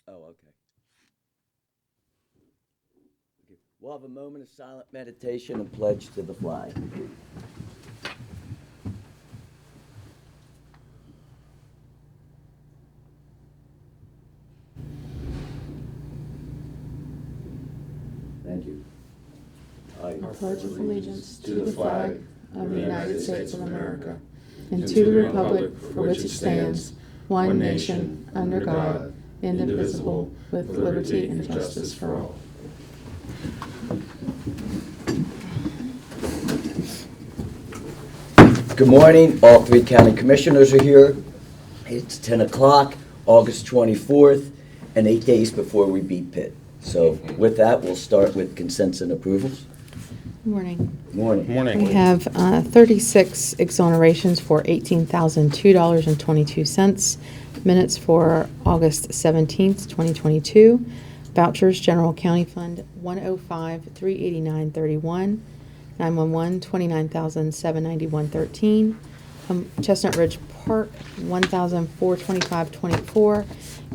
Oh, okay. We'll have a moment of silent meditation and pledge to the flag. Thank you. I pledge of allegiance to the flag of the United States of America and to the republic for which it stands, one nation, under God, indivisible, with liberty and justice for all. Good morning. All three county commissioners are here. It's 10 o'clock, August 24th, and 8 days before we beat Pitt. So with that, we'll start with consents and approvals. Good morning. Morning. We have 36 exonerations for $18,002.22. Minutes for August 17th, 2022. Vouchers, General County Fund 105, 389.31. 911, $29,791.13. Chestnut Ridge Park, $1,425.24.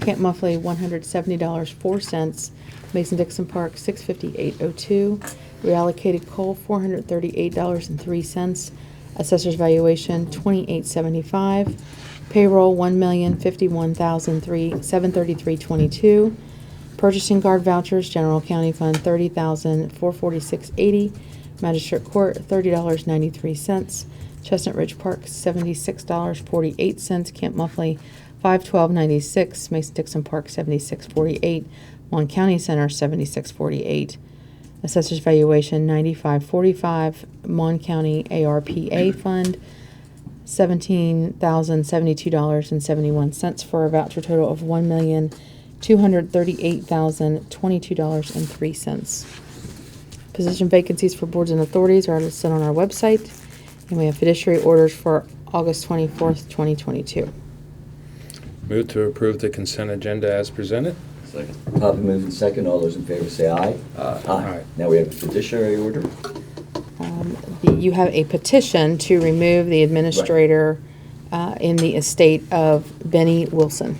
Camp Muffley, $170.04. Mason-Dixon Park, $658.02. Reallocated coal, $438.03. Assessor's valuation, $28.75. Payroll, $1,051,733.22. Purchasing guard vouchers, General County Fund, $30,446.80. Magistrate Court, $30.93. Chestnut Ridge Park, $76.48. Camp Muffley, $512.96. Mason-Dixon Park, $76.48. Mon County Center, $76.48. Assessor's valuation, $95.45. Mon County ARPA Fund, $17,072.71 for a voucher total of $1,238,022.03. Position vacancies for boards and authorities are listed on our website, and we have fiduciary orders for August 24th, 2022. Move to approve the consent agenda as presented. Second. Properly moved and second. All those in favor say aye. Aye. Now we have a fiduciary order. You have a petition to remove the administrator in the estate of Benny Wilson.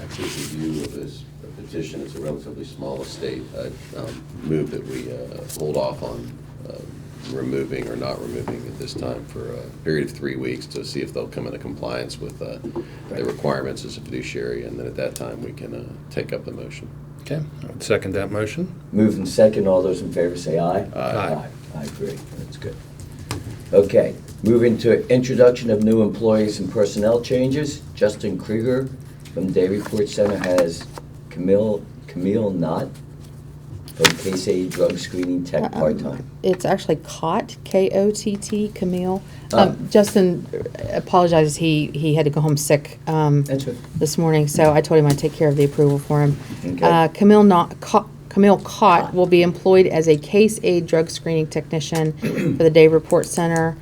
After review of this petition, it's a relatively small estate. I move that we hold off on removing or not removing at this time for a period of 3 weeks to see if they'll come into compliance with the requirements as a fiduciary, and then at that time we can take up the motion. Okay, I would second that motion. Moved and second. All those in favor say aye. Aye. I agree. That's good. Okay, moving to introduction of new employees and personnel changes. Justin Krieger from Day Report Center has Camille Knott from Case A Drug Screening Tech part-time. It's actually Kott, K-O-T-T, Camille. Justin apologizes. He had to go home sick That's right. this morning, so I told him I'd take care of the approval for him. Okay. Camille Kott will be employed as a Case A drug screening technician for the Day Report Center.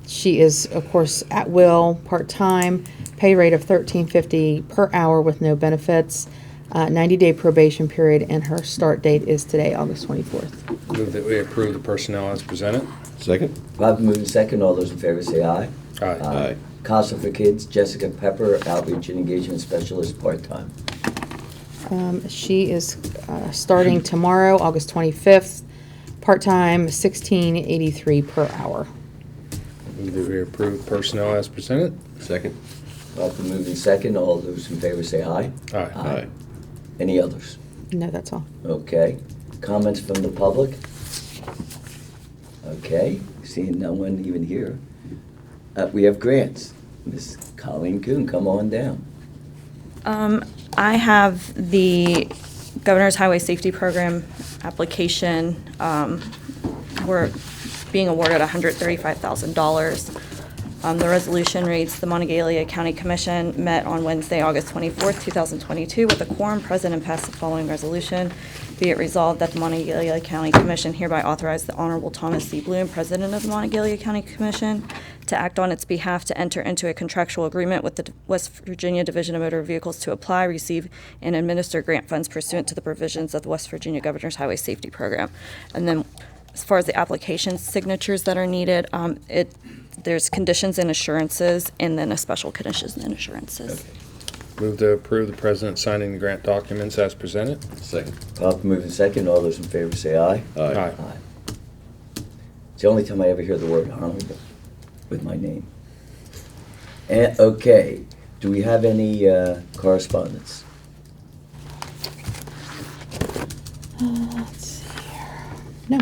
She is, of course, at will, part-time, pay rate of $13.50 per hour with no benefits, 90-day probation period, and her start date is today, August 24th. Move that we approve the personnel as presented. Second. Properly moved and second. All those in favor say aye. Aye. CASA for Kids, Jessica Pepper, Outreach and Engagement Specialist, part-time. She is starting tomorrow, August 25th, part-time, $16.83 per hour. Move that we approve personnel as presented. Second. Properly moved and second. All those in favor say aye. Aye. Any others? No, that's all. Okay. Comments from the public? Okay. Seeing no one even here. We have grants. Ms. Colleen Kuhn, come on down. I have the Governor's Highway Safety Program application. We're being awarded $135,000. The resolution reads, the Monongalia County Commission met on Wednesday, August 24th, 2022, with a quorum present and passed the following resolution. Be it resolved that the Monongalia County Commission hereby authorize the Honorable Thomas C. Bloom, President of the Monongalia County Commission, to act on its behalf to enter into a contractual agreement with the West Virginia Division of Motor Vehicles to apply, receive, and administer grant funds pursuant to the provisions of the West Virginia Governor's Highway Safety Program. And then as far as the application signatures that are needed, there's conditions and assurances, and then a special conditions and assurances. Okay. Move to approve the president signing the grant documents as presented. Second. Properly moved in second. All those in favor say aye. Aye. It's the only time I ever hear the word honorable with my name. And, okay, do we have any correspondence? Let's see here. No,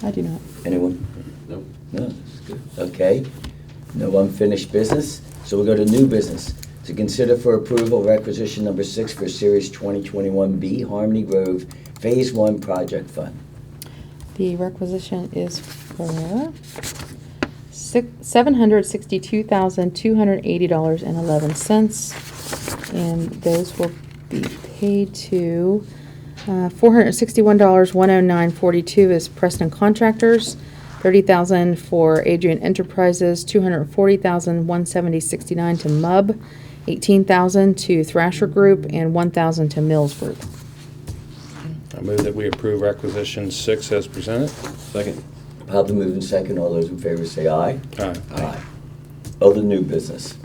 I do not. Anyone? Nope. No, that's good. Okay, no unfinished business, so we'll go to new business. To consider for approval requisition number 6 for Series 2021B Harmony Grove Phase 1 Project Fund. The requisition is for $762,280.11, and those will be paid to $461.109.42 is Preston Contractors, $30,000 for Adrian Enterprises, $240,170.69 to MUB, $18,000 to Thrasher Group, and $1,000 to Mills Group. I move that we approve requisition 6 as presented. Second. Probably moved in second. All those in favor say aye. Aye. Aye. Other new business.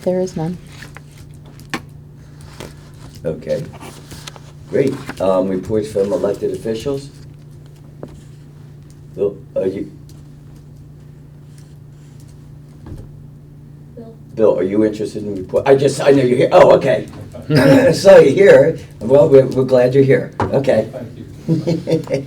There is none. Okay. Great. Reports from elected officials. Bill, are you? Bill, are you interested in report? I know you're here. Oh, okay. So you're here. Well, we're glad you're here. Okay. Thank you.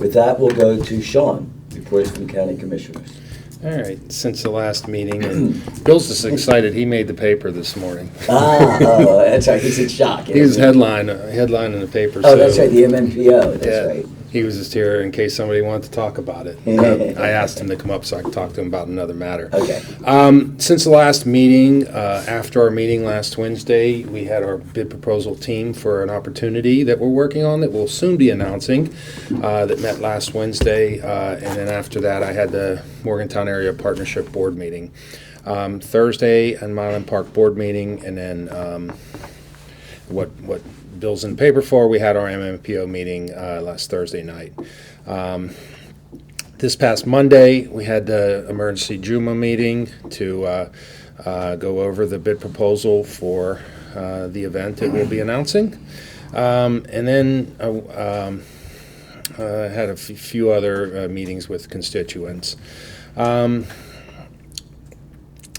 With that, we'll go to Sean. Reports from county commissioners. All right, since the last meeting, and Bill's just excited, he made the paper this morning. Oh, that's right. He's in shock. He was headline in the paper. Oh, that's so- right. The MMPO. That's Yeah, right. he was just here in case somebody wanted to talk about it. I asked him to come up so I could talk to him about another matter. Okay. Since the last meeting, after our meeting last Wednesday, we had our bid proposal team for an opportunity that we're working on that we'll soon be announcing, that met last Wednesday. And then after that, I had the Morgantown Area Partnership Board meeting. Thursday, and Mylan Park Board meeting, and then what Bill's in the paper for, we had our MMPO meeting last Thursday night. This past Monday, we had the emergency JUMA meeting to go over the bid proposal for the event that we'll be announcing. And then I had a few other meetings with constituents.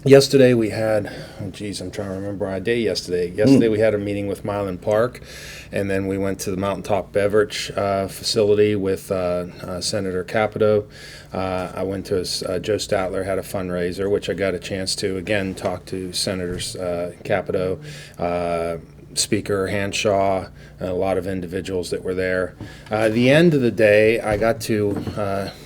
Yesterday we had, I'm trying to remember our day yesterday. Yesterday we had a meeting with Mylan Park, and then we went to the Mountaintop Beverage facility with Senator Capito. I went to Joe Statler had a fundraiser, which I got a chance to, again, talk to Senators Capito, Speaker Hanshaw, and a lot of individuals that were there. At the end of the day, I got to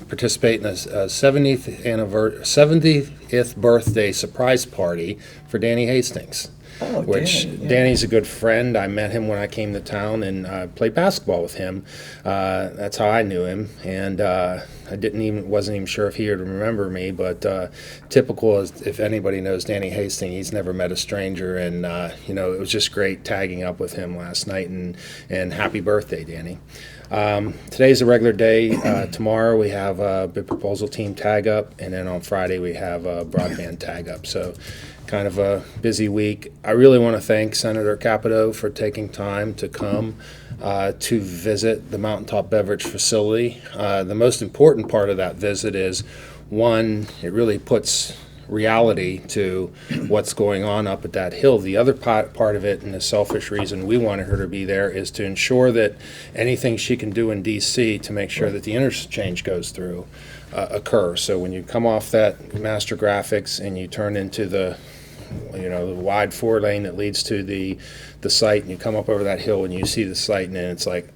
participate in a 70th birthday surprise party for Danny Hastings. Oh, which Danny, yeah. Danny's a good friend. I met him when I came to town and played basketball with him. That's how I knew him, and I wasn't even sure if he would remember me. But typical, as if anybody knows Danny Hastings, he's never met a stranger, and it was just great tagging up with him last night. And happy birthday, Danny. Today's a regular day. Tomorrow we have a bid proposal team tag up, and then on Friday we have a broadband tag up. So kind of a busy week. I really want to thank Senator Capito for taking time to come to visit the Mountaintop Beverage facility. The most important part of that visit is, one, it really puts reality to what's going on up at that hill. The other part of it, and the selfish reason we wanted her to be there, is to ensure that anything she can do in DC to make sure that the interchange goes through occur. So when you come off that master graphics and you turn into the wide 4-lane that leads to the site, and you come up over that hill and you see the site, and then it's like,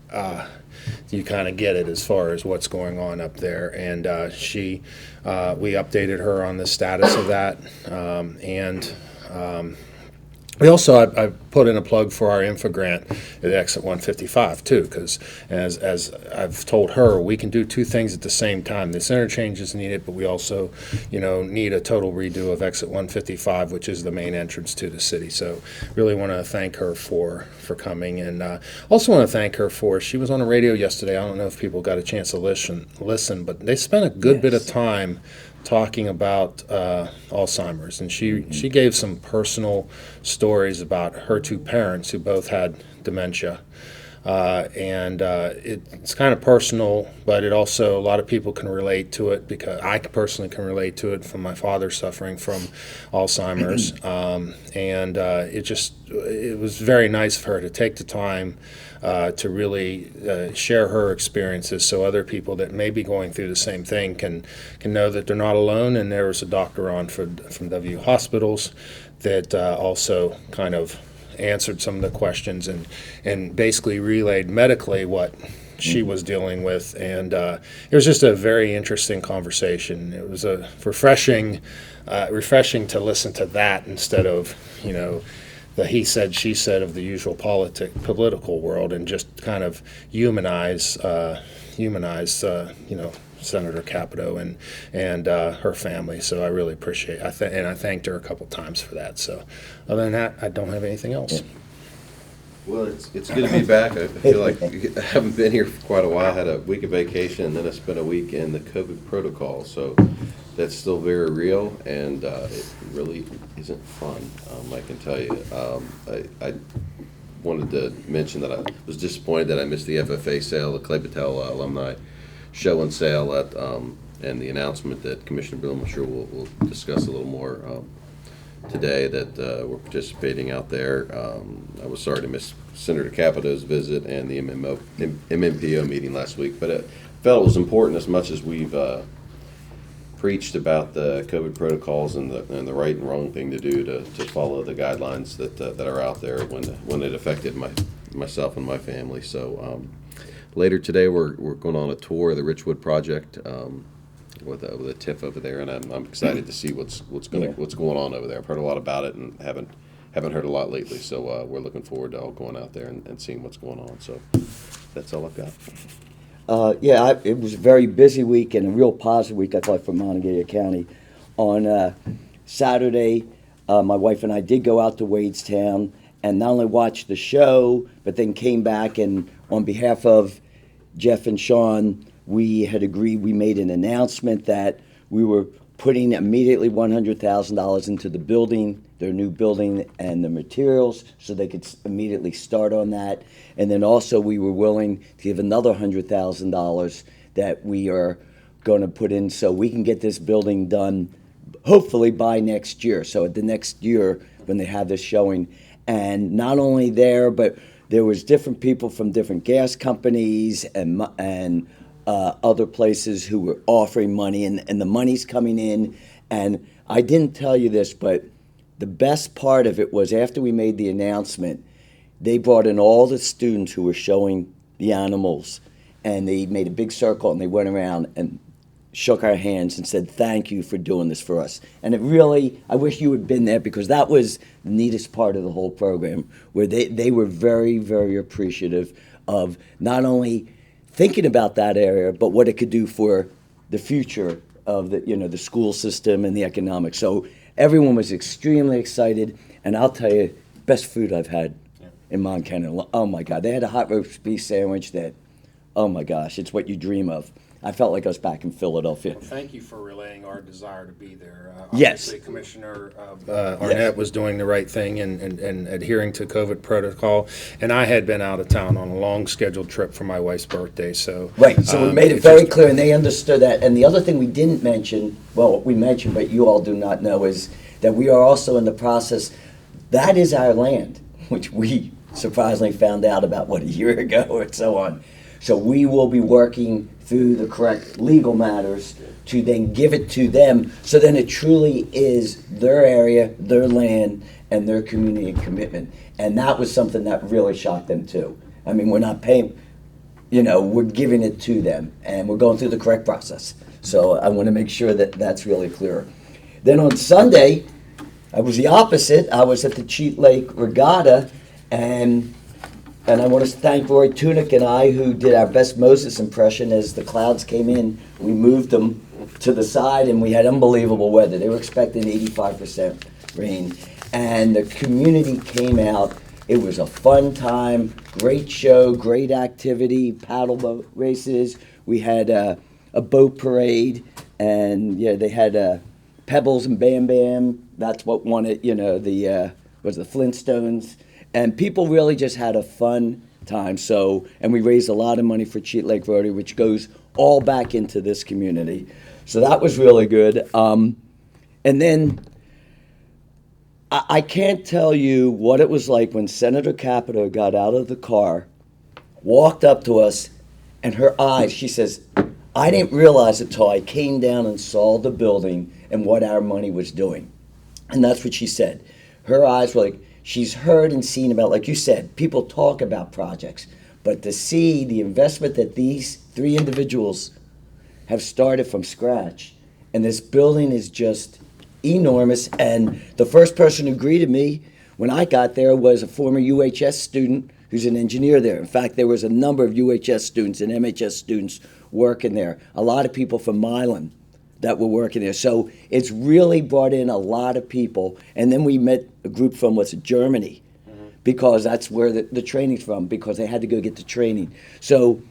you kind of get it as far as what's going on up there. And we updated her on the status of that, and we also, I put in a plug for our info grant at Exit 155 too, because as I've told her, we can do two things at the same time. This interchange is needed, but we also, need a total redo of Exit 155, which is the main entrance to the city. So really want to thank her for coming, and also want to thank her for, she was on the radio yesterday. I don't know if people got a chance to listen, but they spent a good bit of time talking about Alzheimer's, and she gave some personal stories about her two parents who both had dementia. It's kind of personal, but it also, a lot of people can relate to it, because I personally can relate to it from my father suffering from Alzheimer's. It was very nice of her to take the time to really share her experiences, so other people that may be going through the same thing can know that they're not alone. And there was a doctor on from W Hospitals that also kind of answered some of the questions and basically relayed medically what she was dealing with. And it was just a very interesting conversation. It was a refreshing to listen to that instead of, the he said, she said of the usual political world, and just kind of humanize Senator Capito and her family. So I really appreciate it. And I thanked her a couple times for that. So other than that, I don't have anything else. Well, it's good to be back. I feel like I haven't been here for quite a while. I had a week of vacation, and then I spent a week in the COVID protocol. So that's still very real, and it really isn't fun, I can tell you. I wanted to mention that I was disappointed that I missed the FFA sale, the Clay Patel alumni show and sale and the announcement that Commissioner Bloom, I'm sure we'll discuss a little more today, that we're participating out there. I was sorry to miss Senator Capito's visit and the MMPO meeting last week, but I felt it was important, as much as we've preached about the COVID protocols and the right and wrong thing to do to follow the guidelines that are out there when it affected myself and my family. So later today, we're going on a tour of the Richwood project with a TIF over there, and I'm excited to see what's going on over there. I've heard a lot about it and haven't heard a lot lately. So we're looking forward to all going out there and seeing what's going on. So that's all I've got. It was a very busy week and a real positive week, I thought, for Monongalia County. On Saturday, my wife and I did go out to Wadestown and not only watched the show, but then came back, and on behalf of Jeff and Sean, we had agreed, we made an announcement that we were putting immediately $100,000 into the building, their new building, and the materials, so they could immediately start on that. And then also we were willing to give another $100,000 that we are going to put in so we can get this building done hopefully by next year. So at the next year when they have this showing. And not only there, but there was different people from different gas companies and other places who were offering money, and the money's coming in. And I didn't tell you this, but the best part of it was after we made the announcement, they brought in all the students who were showing the animals, and they made a big circle, and they went around and shook our hands and said, thank you for doing this for us. And it really, I wish you had been there, because that was the neatest part of the whole program, where they were very, very appreciative of not only thinking about that area, but what it could do for the future of the school system and the economics. So everyone was extremely excited, and I'll tell you, best food I've had in Monongalia. Oh my God, they had a hot roast beef sandwich that, oh my gosh, it's what you dream of. I felt like I was back in Philadelphia. Well, thank you for relaying our desire to be there. Yes. Obviously, Commissioner Arnett was doing the right thing and adhering to COVID protocol, and I had been out of town on a long scheduled trip for my wife's birthday. So right, so we made it very clear, and they understood that. And the other thing we didn't mention, well, we mentioned, but you all do not know, is that we are also in the process, that is our land, which we surprisingly found out about, a year ago and so on. So we will be working through the correct legal matters to then give it to them, so then it truly is their area, their land, and their community commitment. And that was something that really shocked them too. I mean, we're not paying, we're giving it to them, and we're going through the correct process. So I want to make sure that that's really clear. Then on Sunday, I was the opposite. I was at the Cheat Lake Regatta, and I want to thank Roy Tunick and I, who did our best Moses impression as the clouds came in. We moved them to the side, and we had unbelievable weather. They were expecting 85% rain. And the community came out. It was a fun time, great show, great activity, paddle boat races. We had a boat parade, And yeah, they had Pebbles and Bam Bam. That's what won it. Was the Flintstones, and people really just had a fun time. So, and we raised a lot of money for Cheat Lake Rotary, which goes all back into this community. So that was really good. And then I can't tell you what it was like when Senator Capito got out of the car, walked up to us, and her eyes, she says, I didn't realize it till I came down and saw the building and what our money was doing. And that's what she said. Her eyes were like, she's heard and seen about, like you said, people talk about projects, but to see the investment that these 3 individuals have started from scratch, and this building is just enormous. And the first person who greeted me when I got there was a former UHS student who's an engineer there. In fact, there was a number of UHS students and MHS students working there. A lot of people from Milan that were working there. So it's really brought in a lot of people. And then we met a group from Germany, because that's where the training's from, because they had to go get the training. So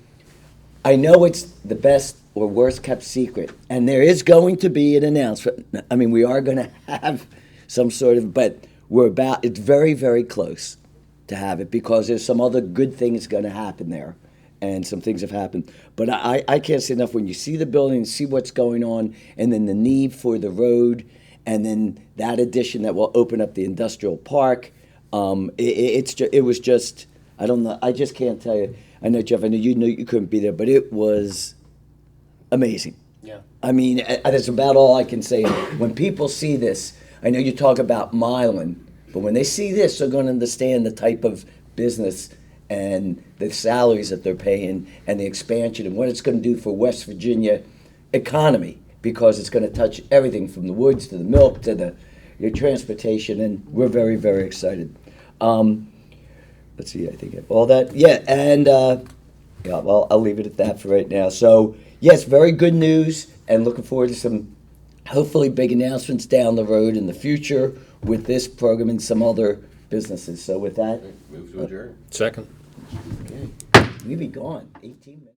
I know it's the best or worst kept secret, and there is going to be an announcement. I mean, we are going to have some sort of, but it's very, very close to have it, because there's some other good things going to happen there. And some things have happened. But I can't say enough. When you see the building, see what's going on, and then the need for the road, and then that addition that will open up the industrial park, it was just, I don't know, I just can't tell you. I know, Jeff, I know you couldn't be there, but it was amazing. Yeah. I mean, that's about all I can say. When people see this, I know you talk about Milan, but when they see this, they're going to understand the type of business and the salaries that they're paying and the expansion and what it's going to do for West Virginia economy, because it's going to touch everything from the woods to the milk to your transportation, and we're very, very excited. Let's see, I think all that. Yeah, and well, I'll leave it at that for right now. So, yes, very good news, and looking forward to some hopefully big announcements down the road in the future with this program and some other businesses. So with that, Move to adjourn. Second. okay, we be gone. 18 minutes.